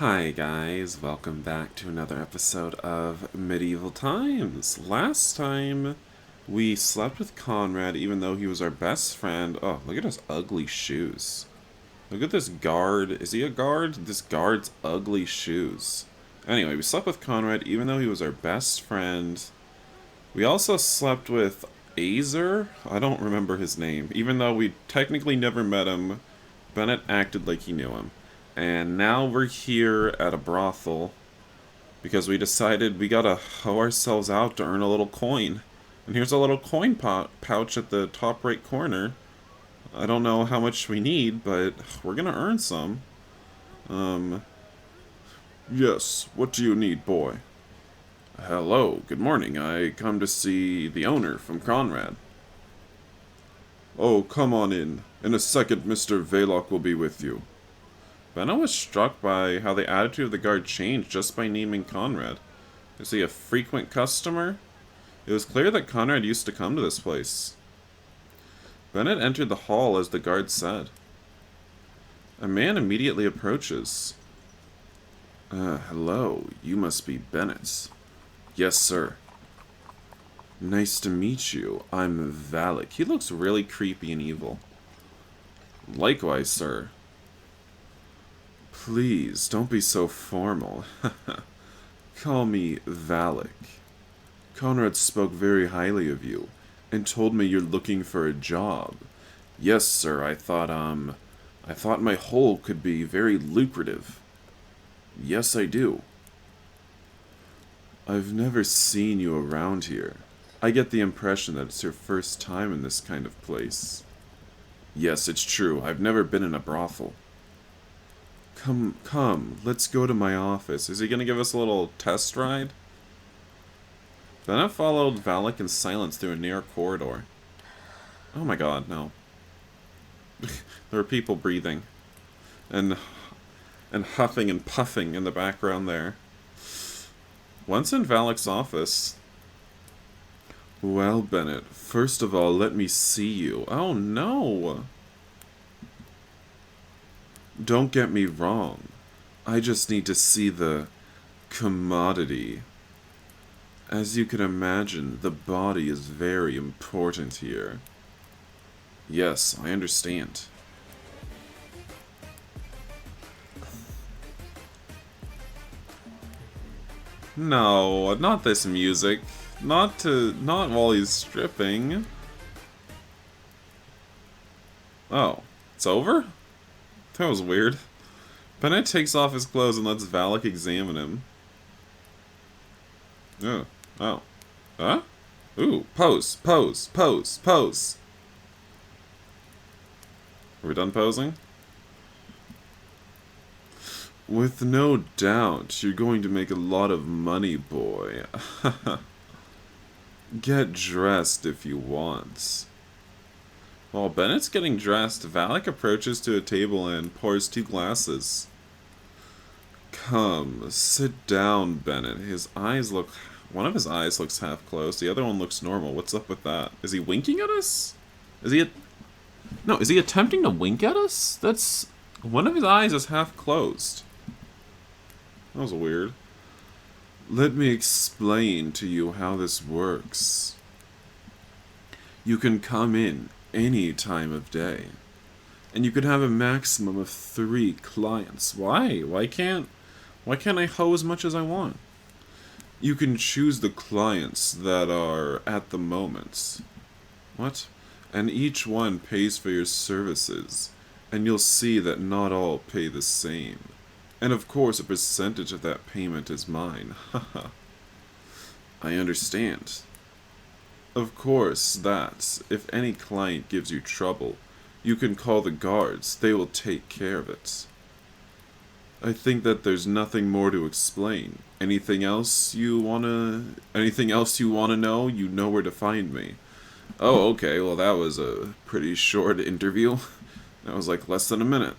Hi guys, welcome back to another episode of Medieval Times. Last time, we slept with Conrad even though he was our best friend. Oh, look at his ugly shoes. Look at this guard. Is he a guard? This guard's ugly shoes. Anyway, we slept with Conrad even though he was our best friend. We also slept with Azer? I don't remember his name. Even though we technically never met him, Bennett acted like he knew him. And now we're here at a brothel because we decided we gotta hoe ourselves out to earn a little coin. And here's a little coin pouch at the top right corner. I don't know how much we need, but we're gonna earn some. Yes, what do you need, boy? Hello, good morning. I come to see the owner from Conrad. Oh, come on in. In a second, Mr. Valoc will be with you. Benno was struck by how the attitude of the guard changed just by naming Conrad. Is he a frequent customer? It was clear that Conrad used to come to this place. Bennett entered the hall as the guard said. A man immediately approaches. Hello, you must be Bennett. Yes, sir. Nice to meet you. I'm Valak. He looks really creepy and evil. Likewise, sir. Please, don't be so formal. Call me Valak. Conrad spoke very highly of you, and told me you're looking for a job. Yes, sir, I thought my hole could be very lucrative. Yes, I do. I've never seen you around here. I get the impression that it's your first time in this kind of place. Yes, it's true. I've never been in a brothel. Come, let's go to my office. Is he gonna give us a little test ride? Bennett followed Valak in silence through a near corridor. Oh my god, no. There are people breathing. And huffing and puffing in the background there. Once in Valak's office... Well, Bennett, first of all, let me see you. Oh no! Don't get me wrong. I just need to see the commodity. As you can imagine, the body is very important here. Yes, I understand. No, not this music. Not while he's stripping. Oh, it's over? That was weird. Bennett takes off his clothes and lets Valak examine him. Oh. Huh? Ooh, pose. Are we done posing? With no doubt, you're going to make a lot of money, boy. Get dressed if you want. While Bennett's getting dressed, Valak approaches to a table and pours 2 glasses. Come, sit down, Bennett. One of his eyes looks half closed, the other one looks normal. What's up with that? Is he winking at us? Is he attempting to wink at us? One of his eyes is half closed. That was weird. Let me explain to you how this works. You can come in any time of day, and you can have a maximum of 3 clients. Why? Why can't I hoe as much as I want? You can choose the clients that are at the moment. What? And each one pays for your services, and you'll see that not all pay the same. And of course, a percentage of that payment is mine. Haha. I understand. Of course, that, if any client gives you trouble, you can call the guards. They will take care of it. I think that there's nothing more to explain. Anything else you wanna know? You know where to find me. Oh, okay, well that was a pretty short interview. That was like less than a minute.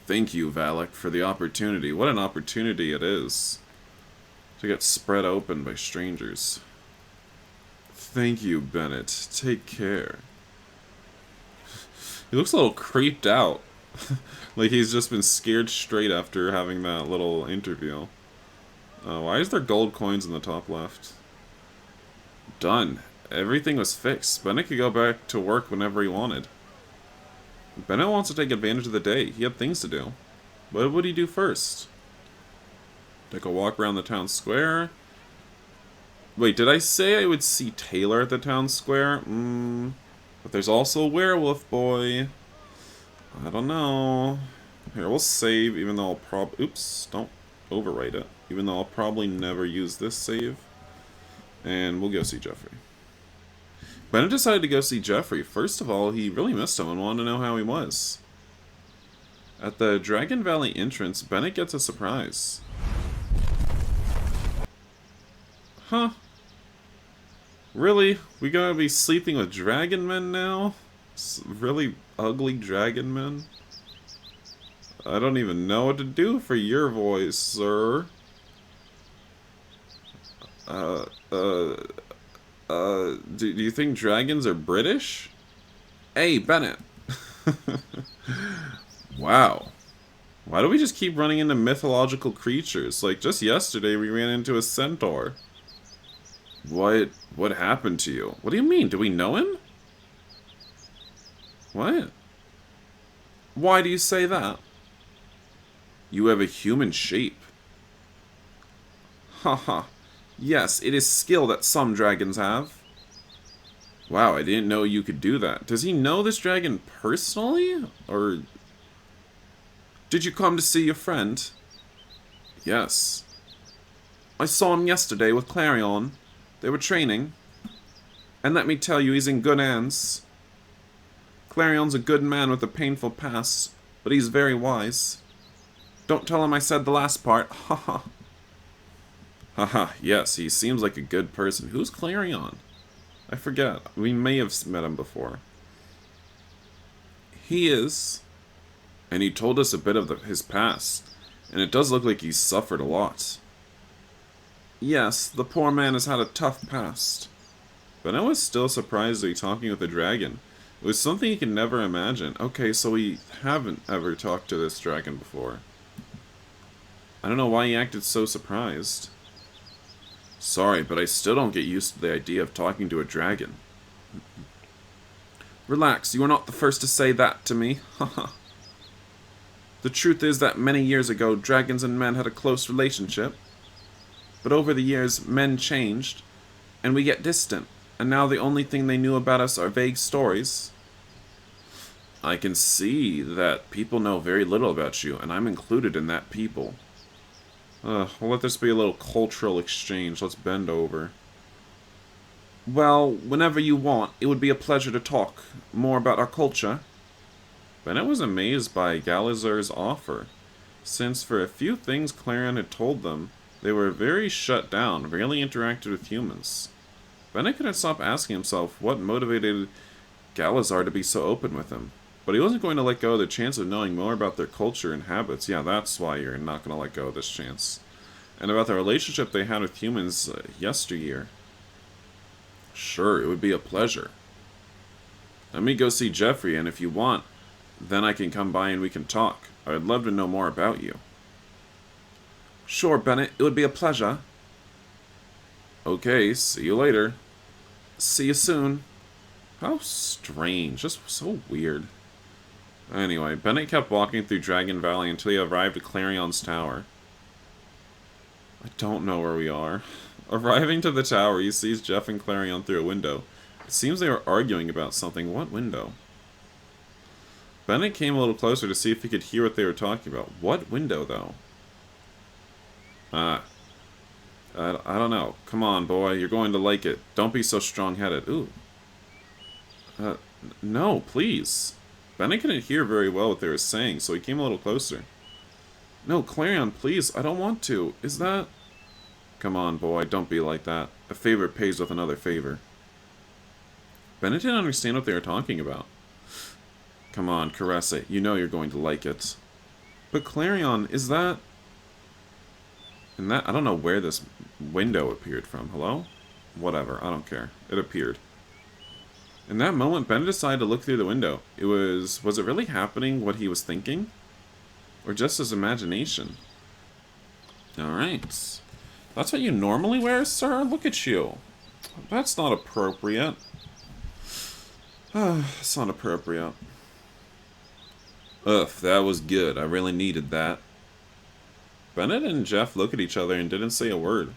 Thank you, Valak, for the opportunity. What an opportunity it is to get spread open by strangers. Thank you, Bennett. Take care. He looks a little creeped out. Like he's just been scared straight after having that little interview. Why is there gold coins in the top left? Done. Everything was fixed. Bennett could go back to work whenever he wanted. Bennett wants to take advantage of the day. He had things to do. What would he do first? Take a walk around the town square. Wait, did I say I would see Taylor at the town square? But there's also a werewolf boy. I don't know. Here, we'll save, even though I'll oops, don't overwrite it. Even though I'll probably never use this save. And we'll go see Jeffrey. Bennett decided to go see Jeffrey. First of all, he really missed him and wanted to know how he was. At the Dragon Valley entrance, Bennett gets a surprise. Huh? Really? We gonna be sleeping with dragon men now? Really ugly dragon men? I don't even know what to do for your voice, sir. Do you think dragons are British? Hey, Bennett. Wow. Why do we just keep running into mythological creatures? Like, just yesterday we ran into a centaur. What happened to you? What do you mean? Do we know him? What? Why do you say that? You have a human shape. Haha. Yes, it is skill that some dragons have. Wow, I didn't know you could do that. Does he know this dragon personally? Or did you come to see your friend? Yes. I saw him yesterday with Clarion. They were training. And let me tell you, he's in good hands. Clarion's a good man with a painful past, but he's very wise. Don't tell him I said the last part. Haha. Haha, yes, he seems like a good person. Who's Clarion? I forget. We may have met him before. He is. And he told us a bit of his past. And it does look like he's suffered a lot. Yes, the poor man has had a tough past. But I was still surprised to be talking with a dragon. It was something he could never imagine. Okay, so we haven't ever talked to this dragon before. I don't know why he acted so surprised. Sorry, but I still don't get used to the idea of talking to a dragon. Relax, you are not the first to say that to me. Haha. The truth is that many years ago, dragons and men had a close relationship. But over the years, men changed, and we get distant, and now the only thing they knew about us are vague stories. I can see that people know very little about you, and I'm included in that people. We'll let this be a little cultural exchange. Let's bend over. Well, whenever you want, it would be a pleasure to talk more about our culture. Bennett was amazed by Gallazur's offer, since for a few things Clarion had told them, they were very shut down, rarely interacted with humans. Bennett couldn't stop asking himself what motivated Gallazar to be so open with him. But he wasn't going to let go of the chance of knowing more about their culture and habits. Yeah, that's why you're not going to let go of this chance. And about the relationship they had with humans yesteryear. Sure, it would be a pleasure. Let me go see Jeffrey, and if you want, then I can come by and we can talk. I would love to know more about you. Sure, Bennett, it would be a pleasure. Okay, see you later. See you soon. How strange, just so weird. Anyway, Bennett kept walking through Dragon Valley until he arrived at Clarion's tower. I don't know where we are. Arriving to the tower, he sees Jeff and Clarion through a window. It seems they were arguing about something. What window? Bennett came a little closer to see if he could hear what they were talking about. What window, though? I don't know. Come on, boy. You're going to like it. Don't be so strong-headed. Ooh. No, please. Bennett couldn't hear very well what they were saying, so he came a little closer. No, Clarion, please. I don't want to. Is that... Come on, boy. Don't be like that. A favor pays with another favor. Bennett didn't understand what they were talking about. Come on, caress it. You know you're going to like it. But Clarion, is that... And that... I don't know where this window appeared from. Hello? Whatever. I don't care. It appeared. In that moment, Ben decided to look through the window. Was it really happening what he was thinking? Or just his imagination? Alright. That's what you normally wear, sir? Look at you. That's not appropriate. It's not appropriate. Ugh, that was good. I really needed that. Bennett and Jeff look at each other and didn't say a word.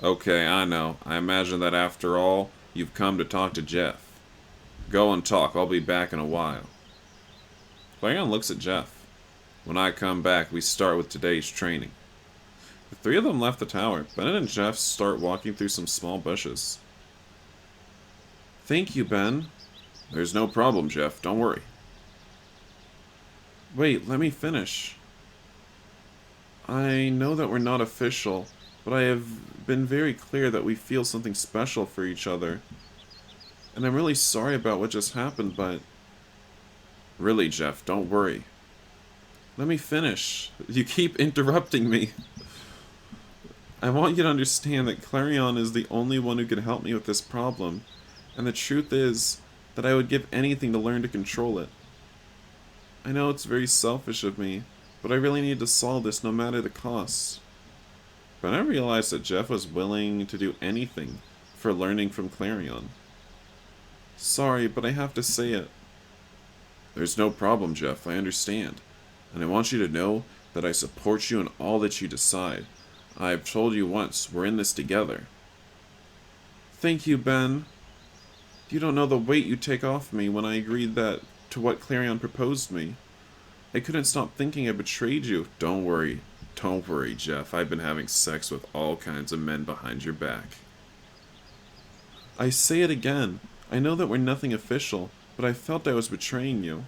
Okay, I know. I imagine that after all, you've come to talk to Jeff. Go and talk. I'll be back in a while. Clarion looks at Jeff. When I come back, we start with today's training. The three of them left the tower. Bennett and Jeff start walking through some small bushes. Thank you, Ben. There's no problem, Jeff. Don't worry. Wait, let me finish. I know that we're not official, but I have been very clear that we feel something special for each other. And I'm really sorry about what just happened, but... Really, Jeff, don't worry. Let me finish. You keep interrupting me. I want you to understand that Clarion is the only one who can help me with this problem. And the truth is that I would give anything to learn to control it. I know it's very selfish of me, but I really need to solve this no matter the cost. But I realized that Jeff was willing to do anything for learning from Clarion. Sorry, but I have to say it. There's no problem, Jeff. I understand. And I want you to know that I support you in all that you decide. I've told you once, we're in this together. Thank you, Ben. You don't know the weight you take off me when I agreed to what Clarion proposed me. I couldn't stop thinking I betrayed you. Don't worry. Don't worry, Jeff. I've been having sex with all kinds of men behind your back. I say it again. I know that we're nothing official, but I felt I was betraying you.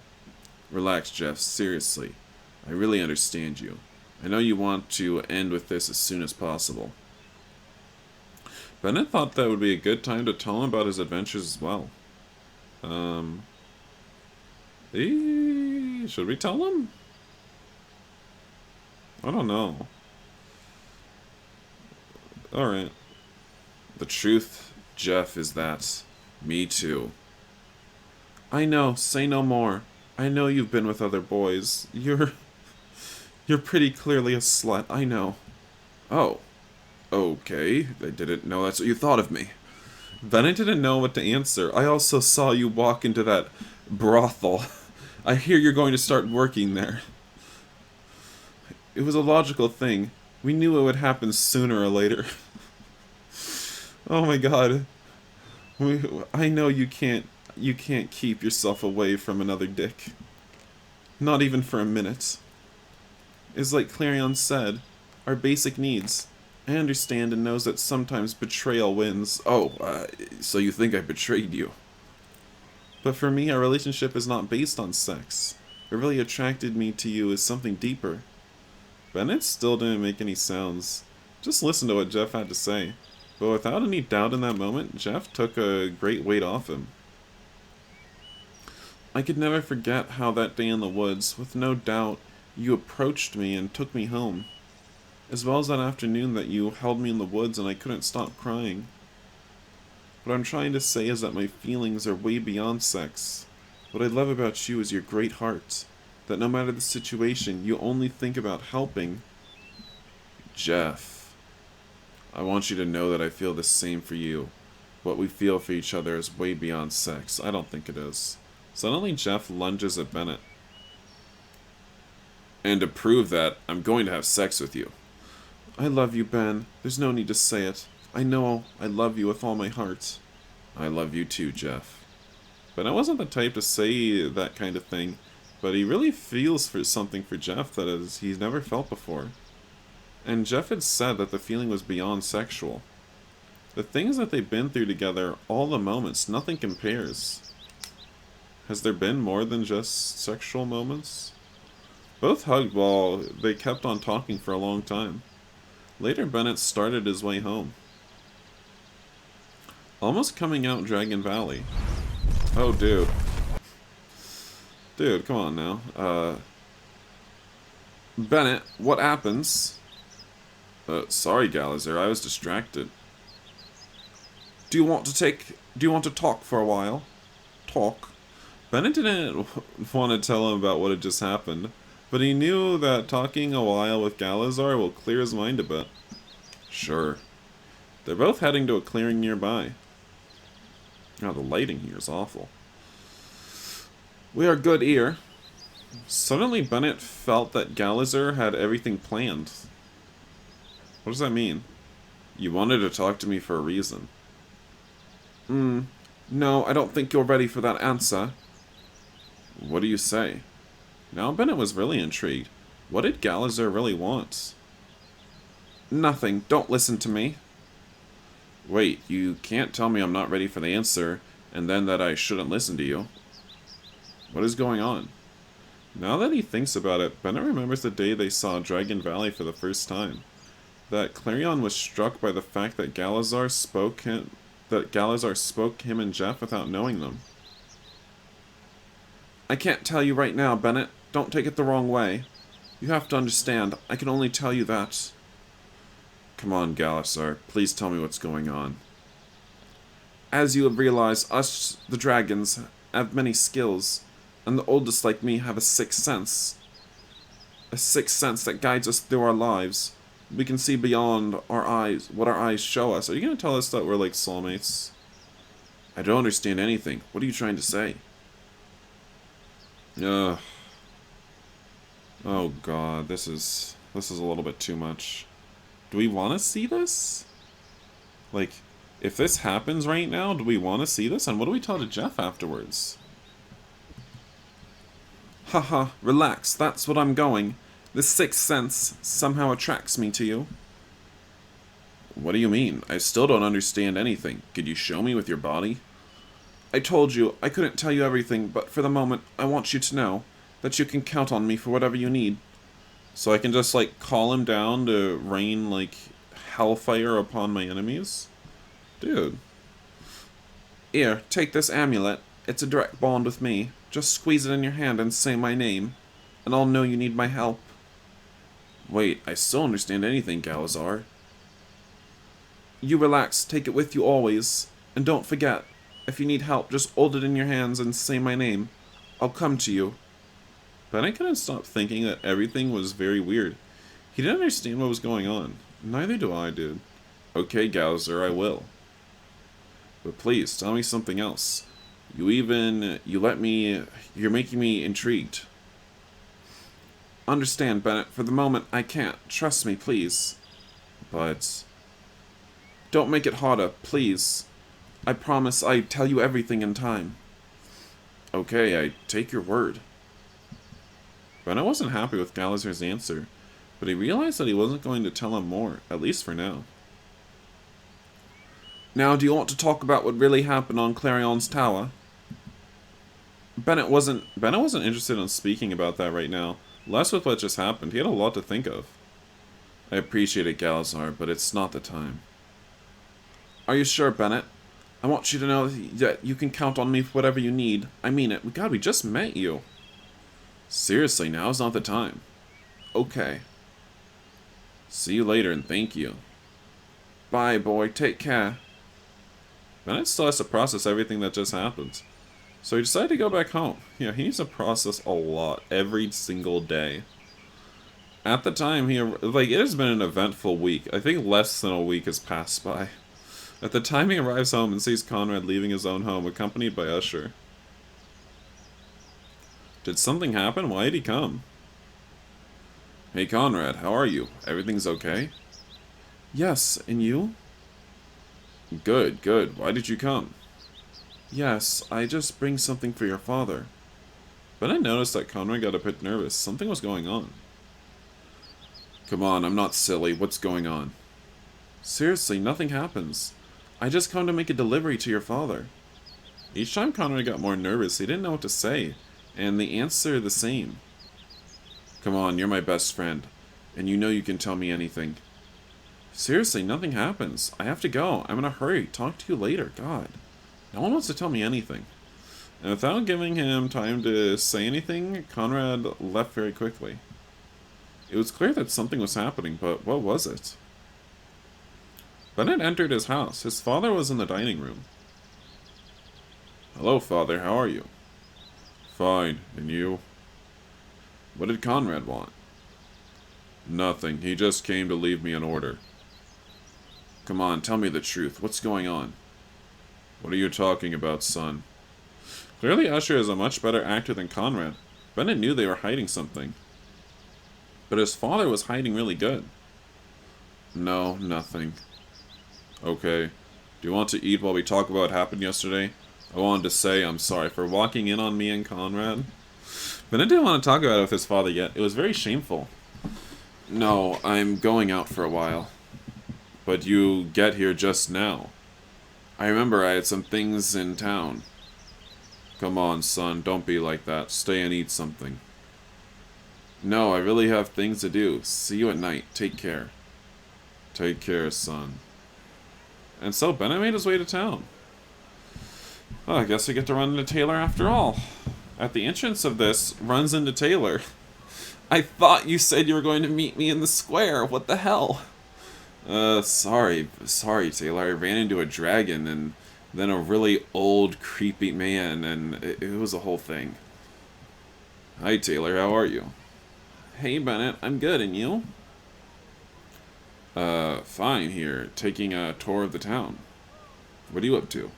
Relax, Jeff. Seriously. I really understand you. I know you want to end with this as soon as possible. Bennett thought that would be a good time to tell him about his adventures as well. Should we tell him? I don't know. Alright. The truth, Jeff, is that... Me too. I know. Say no more. I know you've been with other boys. You're pretty clearly a slut. I know. Oh. Okay. I didn't know that's what you thought of me. Bennett didn't know what to answer. I also saw you walk into that brothel. I hear you're going to start working there. It was a logical thing. We knew it would happen sooner or later. Oh my god. I know you can't keep yourself away from another dick. Not even for a minute. It's like Clarion said, our basic needs. I understand and knows that sometimes betrayal wins. Oh, so you think I betrayed you. But for me, our relationship is not based on sex. What really attracted me to you is something deeper. Bennett still didn't make any sounds. Just listen to what Jeff had to say. But without any doubt in that moment, Jeff took a great weight off him. I could never forget how that day in the woods, with no doubt, you approached me and took me home. As well as that afternoon that you held me in the woods and I couldn't stop crying. What I'm trying to say is that my feelings are way beyond sex. What I love about you is your great heart. That no matter the situation, you only think about helping. Jeff, I want you to know that I feel the same for you. What we feel for each other is way beyond sex. I don't think it is. Suddenly Jeff lunges at Bennett. And to prove that, I'm going to have sex with you. I love you, Ben. There's no need to say it. I know I love you with all my heart. I love you too, Jeff. But I wasn't the type to say that kind of thing, but he really feels for something for Jeff that he's never felt before. And Jeff had said that the feeling was beyond sexual. The things that they've been through together, all the moments, nothing compares. Has there been more than just sexual moments? Both hugged while they kept on talking for a long time. Later, Bennett started his way home. Almost coming out Dragon Valley. Oh, dude. Dude, come on now. Bennett, what happens? Sorry, Gallagher, I was distracted. Do you want to talk for a while? Talk? Bennett didn't want to tell him about what had just happened, but he knew that talking a while with Galazar will clear his mind a bit. Sure. They're both heading to a clearing nearby. Oh, the lighting here is awful. We are good here. Suddenly, Bennett felt that Galazar had everything planned. What does that mean? You wanted to talk to me for a reason. No, I don't think you're ready for that answer. What do you say? Now Bennett was really intrigued. What did Galazar really want? Nothing. Don't listen to me. Wait, you can't tell me I'm not ready for the answer, and then that I shouldn't listen to you. What is going on? Now that he thinks about it, Bennett remembers the day they saw Dragon Valley for the first time. That Clarion was struck by the fact that Galazar spoke him and Jeff without knowing them. I can't tell you right now, Bennett. Don't take it the wrong way. You have to understand, I can only tell you that. Come on, Galazar, please tell me what's going on. As you have realized, us, the dragons, have many skills, and the oldest like me have a sixth sense. A sixth sense that guides us through our lives. We can see beyond our eyes, what our eyes show us. Are you going to tell us that we're like soulmates? I don't understand anything. What are you trying to say? Ugh. Oh god, this is a little bit too much. Do we want to see this? Like, if this happens right now, do we want to see this? And what do we tell to Jeff afterwards? Haha, relax, that's what I'm going. The sixth sense somehow attracts me to you. What do you mean? I still don't understand anything. Could you show me with your body? I told you, I couldn't tell you everything, but for the moment, I want you to know that you can count on me for whatever you need. So I can just, like, call him down to rain, like, hellfire upon my enemies? Dude. Here, take this amulet. It's a direct bond with me. Just squeeze it in your hand and say my name, and I'll know you need my help. Wait, I still don't understand anything, Galazar. You relax, take it with you always, and don't forget, if you need help, just hold it in your hands and say my name. I'll come to you. But I couldn't stop thinking that everything was very weird. He didn't understand what was going on. Neither do I, dude. Okay, Galazar, I will. But please, tell me something else. You're making me intrigued. Understand, Bennett, for the moment, I can't. Trust me, please. But... don't make it harder, please. I promise I'd tell you everything in time. Okay, I take your word. Bennett wasn't happy with Galazar's answer, but he realized that he wasn't going to tell him more, at least for now. Now, do you want to talk about what really happened on Clarion's tower? Bennett wasn't interested in speaking about that right now. Less with what just happened. He had a lot to think of. I appreciate it, Galazar, but it's not the time. Are you sure, Bennett? I want you to know that you can count on me for whatever you need. I mean it. God, we just met you. Seriously, now's not the time. Okay. See you later, and thank you. Bye, boy. Take care. Bennett still has to process everything that just happened. So he decided to go back home. Yeah, he needs to process a lot every single day. At the time, it has been an eventful week. I think less than a week has passed by. At the time he arrives home and sees Conrad leaving his own home, accompanied by Usher. Did something happen? Why did he come? Hey Conrad, how are you? Everything's okay? Yes, and you? Good, good. Why did you come? Yes, I just bring something for your father. But I noticed that Conrad got a bit nervous. Something was going on. Come on, I'm not silly. What's going on? Seriously, nothing happens. I just come to make a delivery to your father. Each time Conrad got more nervous, he didn't know what to say, and the answer the same. Come on, you're my best friend, and you know you can tell me anything. Seriously, nothing happens. I have to go. I'm in a hurry. Talk to you later. God. No one wants to tell me anything. And without giving him time to say anything, Conrad left very quickly. It was clear that something was happening, but what was it? Bennett entered his house. His father was in the dining room. Hello, Father. How are you? Fine. And you? What did Conrad want? Nothing. He just came to leave me an order. Come on, tell me the truth. What's going on? What are you talking about, son? Clearly Usher is a much better actor than Conrad. Bennett knew they were hiding something. But his father was hiding really good. No, nothing. Okay. Do you want to eat while we talk about what happened yesterday? I wanted to say I'm sorry for walking in on me and Conrad. Bennett didn't want to talk about it with his father yet. It was very shameful. No, I'm going out for a while. But you get here just now. I remember I had some things in town. Come on, son, don't be like that. Stay and eat something. No, I really have things to do. See you at night. Take care. Take care, son. And so Bennett made his way to town. Well, I guess we get to run into Taylor after all. At the entrance of this, runs into Taylor. I thought you said you were going to meet me in the square. What the hell? Sorry, Taylor. I ran into a dragon and then a really old, creepy man, and it was a whole thing. Hi, Taylor. How are you? Hey, Bennett. I'm good, and you? Fine here. Taking a tour of the town. What are you up to?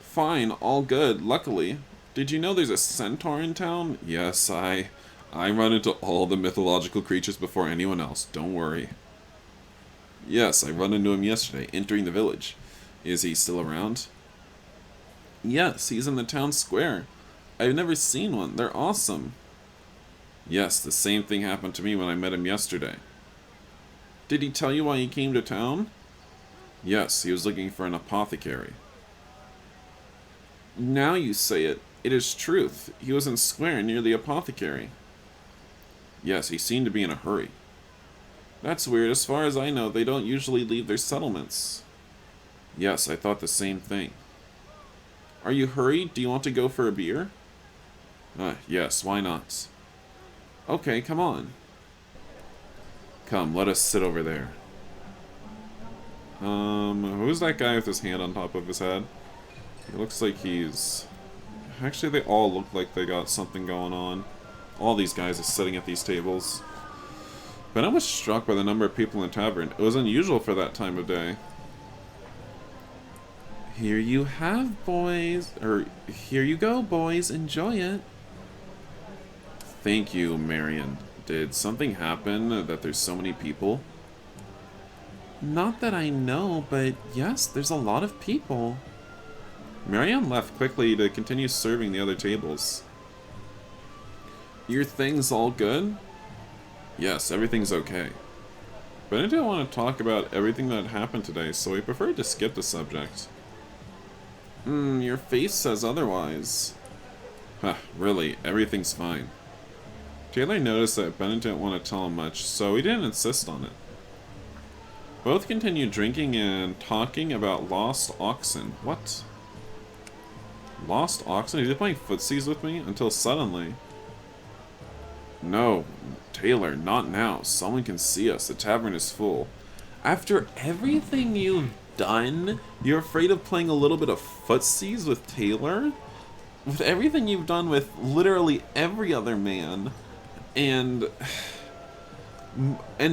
Fine. All good, luckily. Did you know there's a centaur in town? Yes, I run into all the mythological creatures before anyone else. Don't worry. Yes, I run into him yesterday, entering the village. Is he still around? Yes, he's in the town square. I've never seen one. They're awesome. Yes, the same thing happened to me when I met him yesterday. Did he tell you why he came to town? Yes, he was looking for an apothecary. Now you say it. It is truth. He was in square near the apothecary. Yes, he seemed to be in a hurry. That's weird. As far as I know, they don't usually leave their settlements. Yes, I thought the same thing. Are you hurried? Do you want to go for a beer? Yes, why not? Okay, come on. Come, let us sit over there. Who's that guy with his hand on top of his head? He looks like he's... Actually, they all look like they got something going on. All these guys are sitting at these tables. But I was struck by the number of people in the tavern. It was unusual for that time of day. Here you have, boys. Here you go, boys. Enjoy it. Thank you, Marion. Did something happen that there's so many people? Not that I know, but yes, there's a lot of people. Marianne left quickly to continue serving the other tables. Your things all good? Yes, everything's okay. But I didn't want to talk about everything that happened today, so we preferred to skip the subject. Your face says otherwise. Huh, really, everything's fine. Taylor noticed that Bennett didn't want to tell him much, so he didn't insist on it. Both continued drinking and talking about lost oxen. What? Lost oxen? He's just playing footsies with me? Until suddenly... No, Taylor, not now. Someone can see us. The tavern is full. After everything you've done, you're afraid of playing a little bit of footsies with Taylor? With everything you've done with literally every other man, and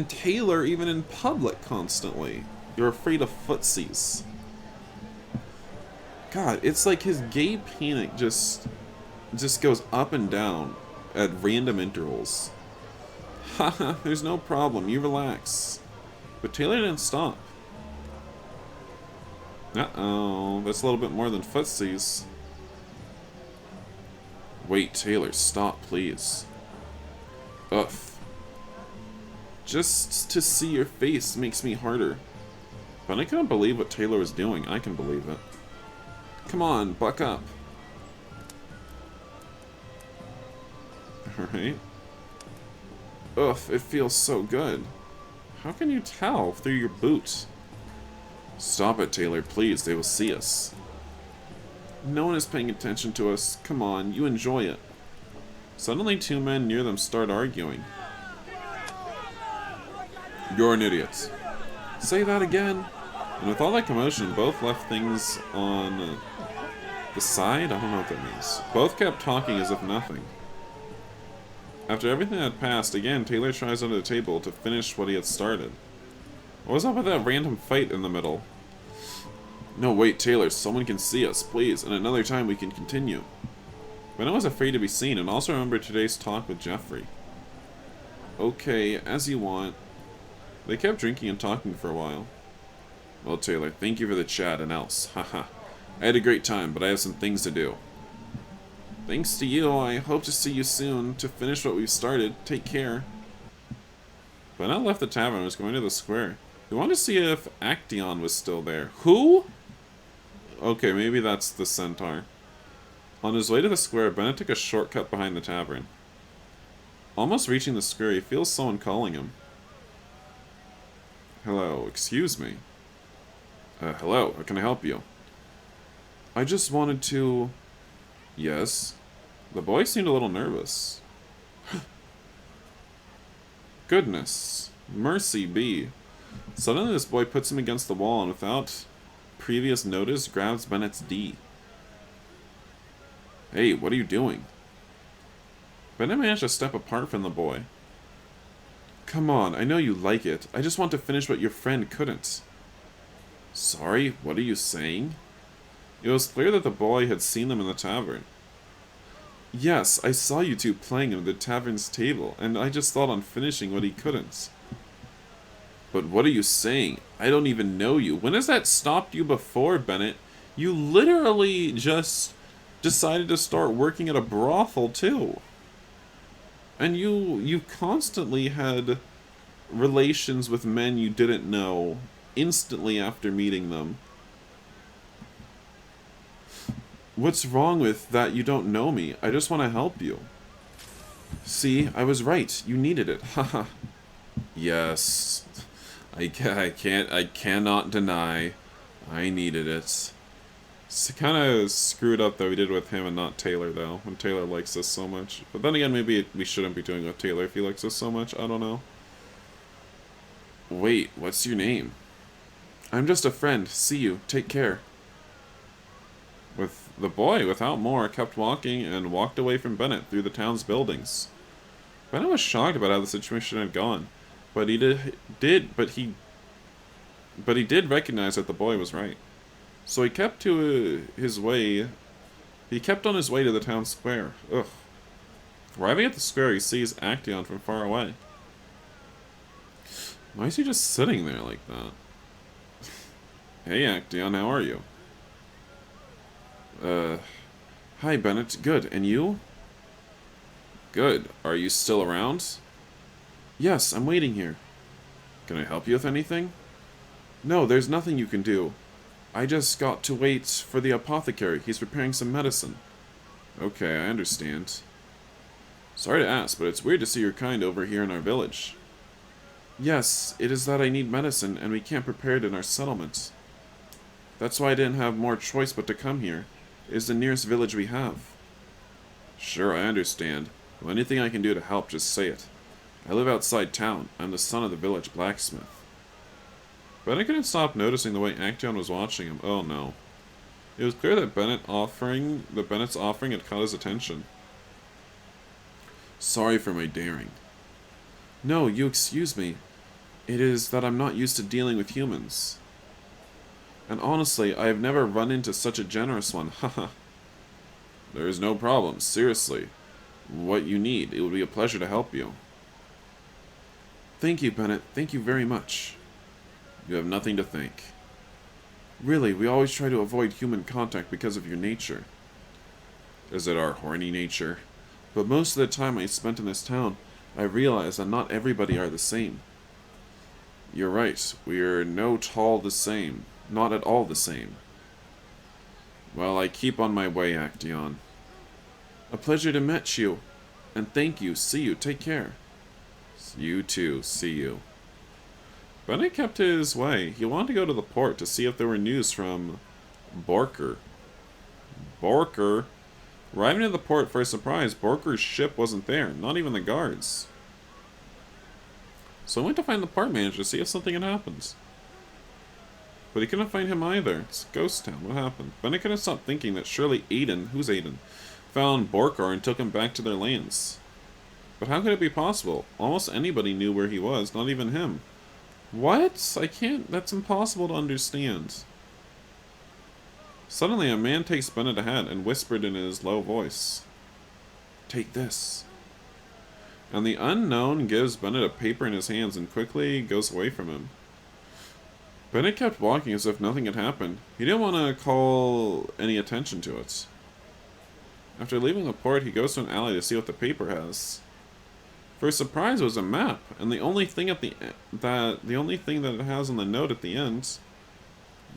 Taylor even in public constantly, you're afraid of footsies. God, it's like his gay panic just goes up and down at random intervals. Haha, there's no problem, you relax. But Taylor didn't stop. Uh-oh, that's a little bit more than footsies. Wait, Taylor, stop, please. Ugh. Just to see your face makes me harder. But I couldn't believe what Taylor was doing. I can believe it. Come on, buck up. Alright. Ugh, it feels so good. How can you tell through your boots? Stop it, Taylor, please. They will see us. No one is paying attention to us. Come on, you enjoy it. Suddenly, two men near them start arguing. You're an idiot. Say that again. And with all that commotion, both left things on the side? I don't know what that means. Both kept talking as if nothing. After everything had passed, again, Taylor tries under the table to finish what he had started. What was up with that random fight in the middle? No, wait, Taylor, someone can see us, please, and another time we can continue. But I was afraid to be seen, and also remembered today's talk with Jeffrey. Okay, as you want. They kept drinking and talking for a while. Well, Taylor, thank you for the chat and else. Haha. I had a great time, but I have some things to do. Thanks to you, I hope to see you soon to finish what we've started. Take care. But I left the tavern and was going to the square. We wanted to see if Actaeon was still there. Who? Okay, maybe that's the centaur. On his way to the square, Bennett took a shortcut behind the tavern. Almost reaching the square, he feels someone calling him. Hello, excuse me. Hello, how can I help you? I just wanted to... Yes? The boy seemed a little nervous. Goodness. Mercy be. Suddenly this boy puts him against the wall and without previous notice grabs Bennett's D. Hey, what are you doing? Bennett managed to step apart from the boy. Come on, I know you like it. I just want to finish what your friend couldn't. Sorry, what are you saying? It was clear that the boy had seen them in the tavern. Yes, I saw you two playing at the tavern's table, and I just thought on finishing what he couldn't. But what are you saying? I don't even know you. When has that stopped you before, Bennett? You literally just decided to start working at a brothel, too. And you constantly had relations with men you didn't know instantly after meeting them. What's wrong with that you don't know me? I just want to help you. See, I was right. You needed it. Haha. Yes. I cannot deny. I needed it. It's kind of screwed up that we did with him and not Taylor, though, when Taylor likes us so much. But then again, maybe we shouldn't be doing it with Taylor if he likes us so much. I don't know. Wait, what's your name? I'm just a friend. See you. Take care. With the boy, without more, kept walking and walked away from Bennett through the town's buildings. Bennett was shocked about how the situation had gone, but he did recognize that the boy was right. So he kept on his way to the town square. Ugh. Arriving at the square, he sees Actaeon from far away. Why is he just sitting there like that? Hey Actaeon, how are you? Hi Bennett, good, and you? Good. Are you still around? Yes, I'm waiting here. Can I help you with anything? No, there's nothing you can do. I just got to wait for the apothecary. He's preparing some medicine. Okay, I understand. Sorry to ask, but it's weird to see your kind over here in our village. Yes, it is that I need medicine, and we can't prepare it in our settlement. That's why I didn't have more choice but to come here. It is the nearest village we have. Sure, I understand. Well, anything I can do to help, just say it. I live outside town. I'm the son of the village blacksmith. But I couldn't stop noticing the way Actaeon was watching him. Oh no. It was clear that Bennett's offering had caught his attention. Sorry for my daring. No, you excuse me. It is that I'm not used to dealing with humans. And honestly, I have never run into such a generous one. Haha. There is no problem. Seriously. What you need. It would be a pleasure to help you. Thank you, Bennett. Thank you very much. You have nothing to thank. Really, we always try to avoid human contact because of your nature. Is it our horny nature? But most of the time I spent in this town, I realize that not everybody are the same. You're right. We're not all the same. Not at all the same. Well, I keep on my way, Actaeon. A pleasure to meet you. And thank you. See you. Take care. You too. See you. Bennett kept his way. He wanted to go to the port to see if there were news from Borker. Borker? Arriving at the port for a surprise, Borker's ship wasn't there. Not even the guards. So I went to find the port manager to see if something had happened. but he couldn't find him either. It's a ghost town. What happened? Bennett couldn't stop thinking that surely Aiden, who's Aiden, found Borkar and took him back to their lands. But how could it be possible? Almost anybody knew where he was, not even him. What? I can't... That's impossible to understand. Suddenly, a man takes Bennett ahead and whispered in his low voice, "Take this." And the unknown gives Bennett a paper in his hands and quickly goes away from him. Bennett kept walking as if nothing had happened. He didn't want to call any attention to it. After leaving the port, he goes to an alley to see what the paper has. For his surprise, it was a map, and the only thing that it has on the note at the end: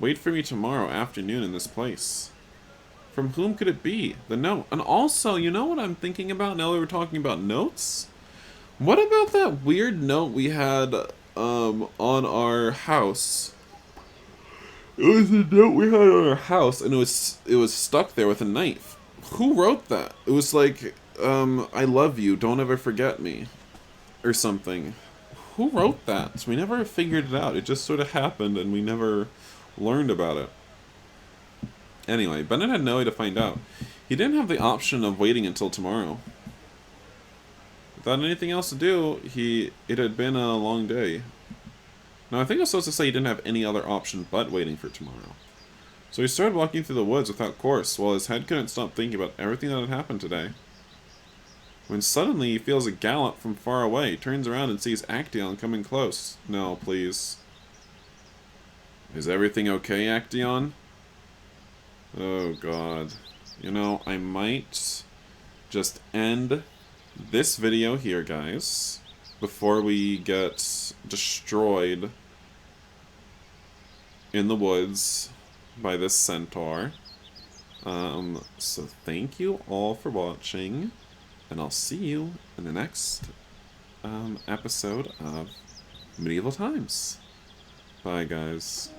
"Wait for me tomorrow afternoon in this place." From whom could it be? The note. And also, you know what I'm thinking about now that we're talking about notes? What about that weird note we had on our house? It was a note we had on our house, and it was stuck there with a knife. Who wrote that? It was like, "I love you, don't ever forget me," or something. Who wrote that? We never figured it out. It just sort of happened, and we never learned about it. Anyway, Bennett had no way to find out. He didn't have the option of waiting until tomorrow. Without anything else to do, it had been a long day. Now, I think I was supposed to say he didn't have any other option but waiting for tomorrow. So he started walking through the woods without course, while his head couldn't stop thinking about everything that had happened today. When suddenly he feels a gallop from far away, turns around and sees Actaeon coming close. No, please. Is everything okay, Actaeon? Oh god. You know, I might just end this video here, guys, before we get destroyed in the woods by this centaur. So thank you all for watching, and I'll see you in the next episode of Medieval Times. Bye, guys.